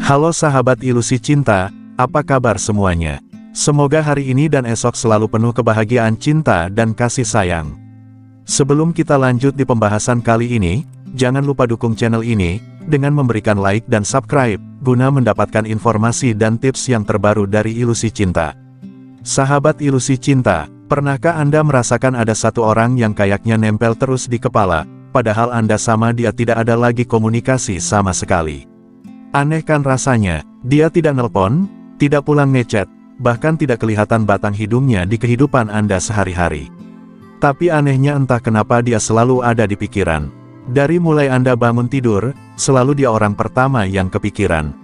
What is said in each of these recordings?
Halo sahabat ilusi cinta, apa kabar semuanya? Semoga hari ini dan esok selalu penuh kebahagiaan cinta dan kasih sayang. Sebelum kita lanjut di pembahasan kali ini, jangan lupa dukung channel ini dengan memberikan like dan subscribe, guna mendapatkan informasi dan tips yang terbaru dari ilusi cinta. Sahabat ilusi cinta, pernahkah Anda merasakan ada satu orang yang kayaknya nempel terus di kepala, padahal Anda sama dia tidak ada lagi komunikasi sama sekali? Aneh kan rasanya, dia tidak nelpon, tidak pulang ngechat, bahkan tidak kelihatan batang hidungnya di kehidupan Anda sehari-hari. Tapi anehnya entah kenapa dia selalu ada di pikiran. Dari mulai Anda bangun tidur, selalu dia orang pertama yang kepikiran.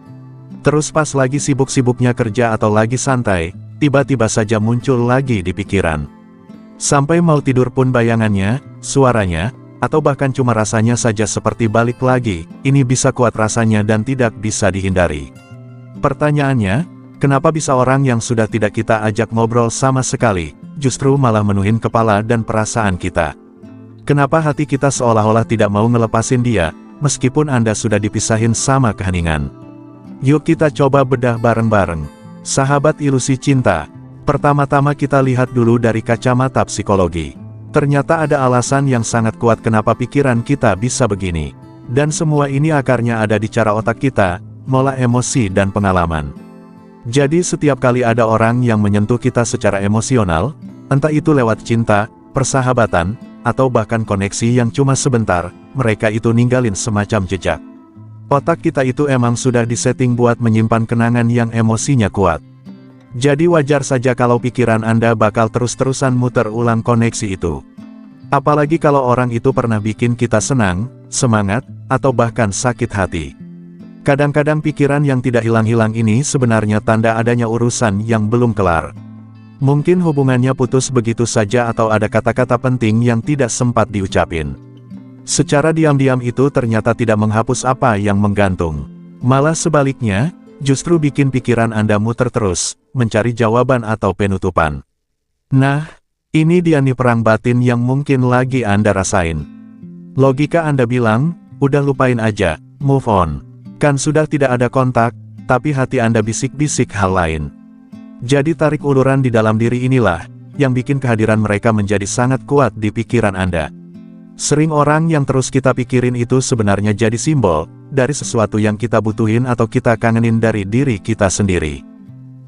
Terus pas lagi sibuk-sibuknya kerja atau lagi santai, tiba-tiba saja muncul lagi di pikiran. Sampai mau tidur pun bayangannya, suaranya, atau bahkan cuma rasanya saja seperti balik lagi, ini bisa kuat rasanya dan tidak bisa dihindari. Pertanyaannya, kenapa bisa orang yang sudah tidak kita ajak ngobrol sama sekali, justru malah menuhin kepala dan perasaan kita? Kenapa hati kita seolah-olah tidak mau ngelepasin dia, meskipun Anda sudah dipisahin sama keheningan? Yuk kita coba bedah bareng-bareng. Sahabat ilusi cinta, pertama-tama kita lihat dulu dari kacamata psikologi. Ternyata ada alasan yang sangat kuat kenapa pikiran kita bisa begini. Dan semua ini akarnya ada di cara otak kita, mola emosi dan pengalaman. Jadi setiap kali ada orang yang menyentuh kita secara emosional, entah itu lewat cinta, persahabatan, atau bahkan koneksi yang cuma sebentar, mereka itu ninggalin semacam jejak. Otak kita itu emang sudah disetting buat menyimpan kenangan yang emosinya kuat. Jadi wajar saja kalau pikiran Anda bakal terus-terusan muter ulang koneksi itu. Apalagi kalau orang itu pernah bikin kita senang, semangat, atau bahkan sakit hati. Kadang-kadang pikiran yang tidak hilang-hilang ini sebenarnya tanda adanya urusan yang belum kelar. Mungkin hubungannya putus begitu saja atau ada kata-kata penting yang tidak sempat diucapin. Secara diam-diam itu ternyata tidak menghapus apa yang menggantung. Malah sebaliknya, justru bikin pikiran Anda muter terus, mencari jawaban atau penutupan. Nah, ini dia nih perang batin yang mungkin lagi Anda rasain. Logika Anda bilang, udah lupain aja, move on. Kan sudah tidak ada kontak, tapi hati Anda bisik-bisik hal lain. Jadi tarik uluran di dalam diri inilah, yang bikin kehadiran mereka menjadi sangat kuat di pikiran Anda. Sering orang yang terus kita pikirin itu sebenarnya jadi simbol dari sesuatu yang kita butuhin atau kita kangenin dari diri kita sendiri.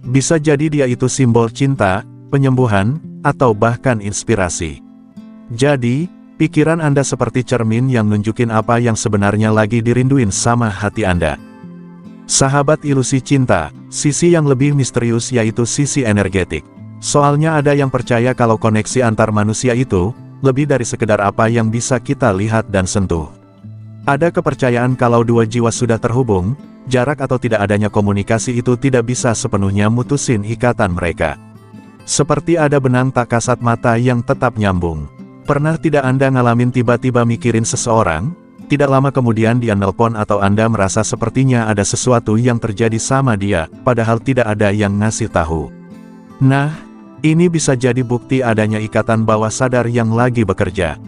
Bisa jadi dia itu simbol cinta, penyembuhan, atau bahkan inspirasi. Jadi, pikiran Anda seperti cermin yang nunjukin apa yang sebenarnya lagi dirinduin sama hati Anda. Sahabat ilusi cinta, sisi yang lebih misterius yaitu sisi energetik. Soalnya ada yang percaya kalau koneksi antar manusia itu lebih dari sekedar apa yang bisa kita lihat dan sentuh. Ada kepercayaan kalau dua jiwa sudah terhubung, jarak atau tidak adanya komunikasi itu tidak bisa sepenuhnya mutusin ikatan mereka. Seperti ada benang tak kasat mata yang tetap nyambung. Pernah tidak Anda ngalamin tiba-tiba mikirin seseorang, tidak lama kemudian dia nelpon atau Anda merasa sepertinya ada sesuatu yang terjadi sama dia, padahal tidak ada yang ngasih tahu. Nah, ini bisa jadi bukti adanya ikatan bawah sadar yang lagi bekerja.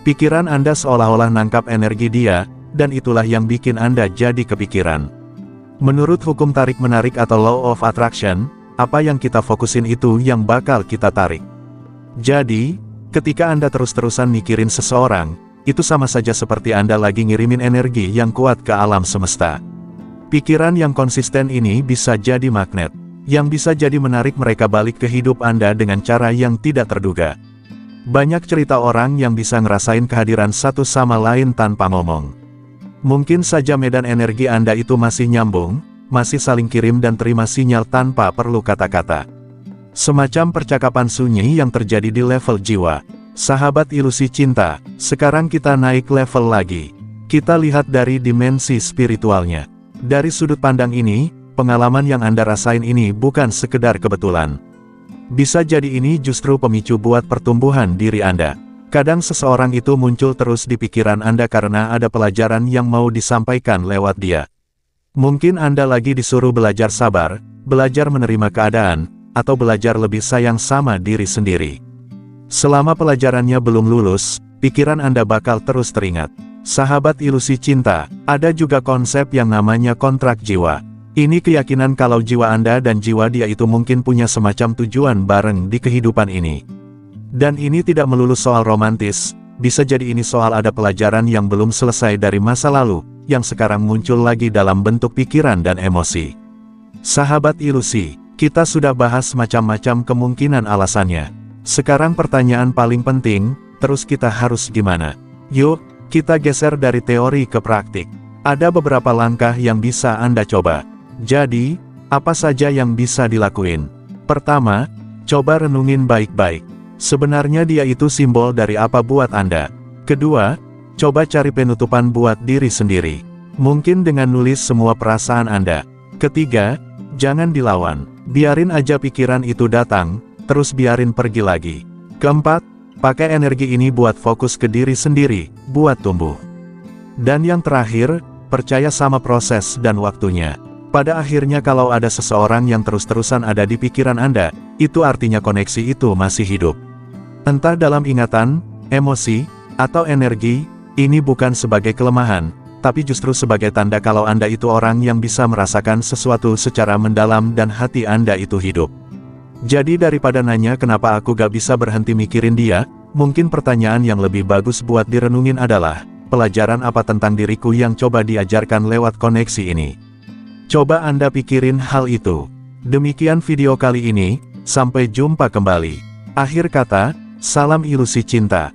Pikiran Anda seolah-olah nangkap energi dia, dan itulah yang bikin Anda jadi kepikiran. Menurut hukum tarik-menarik atau law of attraction, apa yang kita fokusin itu yang bakal kita tarik. Jadi, ketika Anda terus-terusan mikirin seseorang, itu sama saja seperti Anda lagi ngirimin energi yang kuat ke alam semesta. Pikiran yang konsisten ini bisa jadi magnet, yang bisa jadi menarik mereka balik ke hidup Anda dengan cara yang tidak terduga. Banyak cerita orang yang bisa ngerasain kehadiran satu sama lain tanpa ngomong. Mungkin saja medan energi Anda itu masih nyambung, masih saling kirim dan terima sinyal tanpa perlu kata-kata. Semacam percakapan sunyi yang terjadi di level jiwa. Sahabat ilusi cinta, sekarang kita naik level lagi. Kita lihat dari dimensi spiritualnya. Dari sudut pandang ini, pengalaman yang Anda rasain ini bukan sekedar kebetulan. Bisa jadi ini justru pemicu buat pertumbuhan diri Anda. Kadang seseorang itu muncul terus di pikiran Anda karena ada pelajaran yang mau disampaikan lewat dia. Mungkin Anda lagi disuruh belajar sabar, belajar menerima keadaan, atau belajar lebih sayang sama diri sendiri. Selama pelajarannya belum lulus, pikiran Anda bakal terus teringat. Sahabat ilusi cinta, ada juga konsep yang namanya kontrak jiwa. Ini keyakinan kalau jiwa Anda dan jiwa dia itu mungkin punya semacam tujuan bareng di kehidupan ini. Dan ini tidak melulu soal romantis, bisa jadi ini soal ada pelajaran yang belum selesai dari masa lalu, yang sekarang muncul lagi dalam bentuk pikiran dan emosi. Sahabat ilusi, kita sudah bahas macam-macam kemungkinan alasannya. Sekarang pertanyaan paling penting, terus kita harus gimana? Yuk, kita geser dari teori ke praktik. Ada beberapa langkah yang bisa Anda coba. Jadi, apa saja yang bisa dilakuin? Pertama, coba renungin baik-baik. Sebenarnya dia itu simbol dari apa buat Anda. Kedua, coba cari penutupan buat diri sendiri. Mungkin dengan nulis semua perasaan Anda. Ketiga, jangan dilawan. Biarin aja pikiran itu datang, terus biarin pergi lagi. Keempat, pakai energi ini buat fokus ke diri sendiri, buat tumbuh. Dan yang terakhir, percaya sama proses dan waktunya. Pada akhirnya kalau ada seseorang yang terus-terusan ada di pikiran Anda, itu artinya koneksi itu masih hidup. Entah dalam ingatan, emosi, atau energi, ini bukan sebagai kelemahan, tapi justru sebagai tanda kalau Anda itu orang yang bisa merasakan sesuatu secara mendalam dan hati Anda itu hidup. Jadi daripada nanya kenapa aku gak bisa berhenti mikirin dia, mungkin pertanyaan yang lebih bagus buat direnungin adalah, pelajaran apa tentang diriku yang coba diajarkan lewat koneksi ini? Coba Anda pikirin hal itu. Demikian video kali ini, sampai jumpa kembali. Akhir kata, salam ilusi cinta.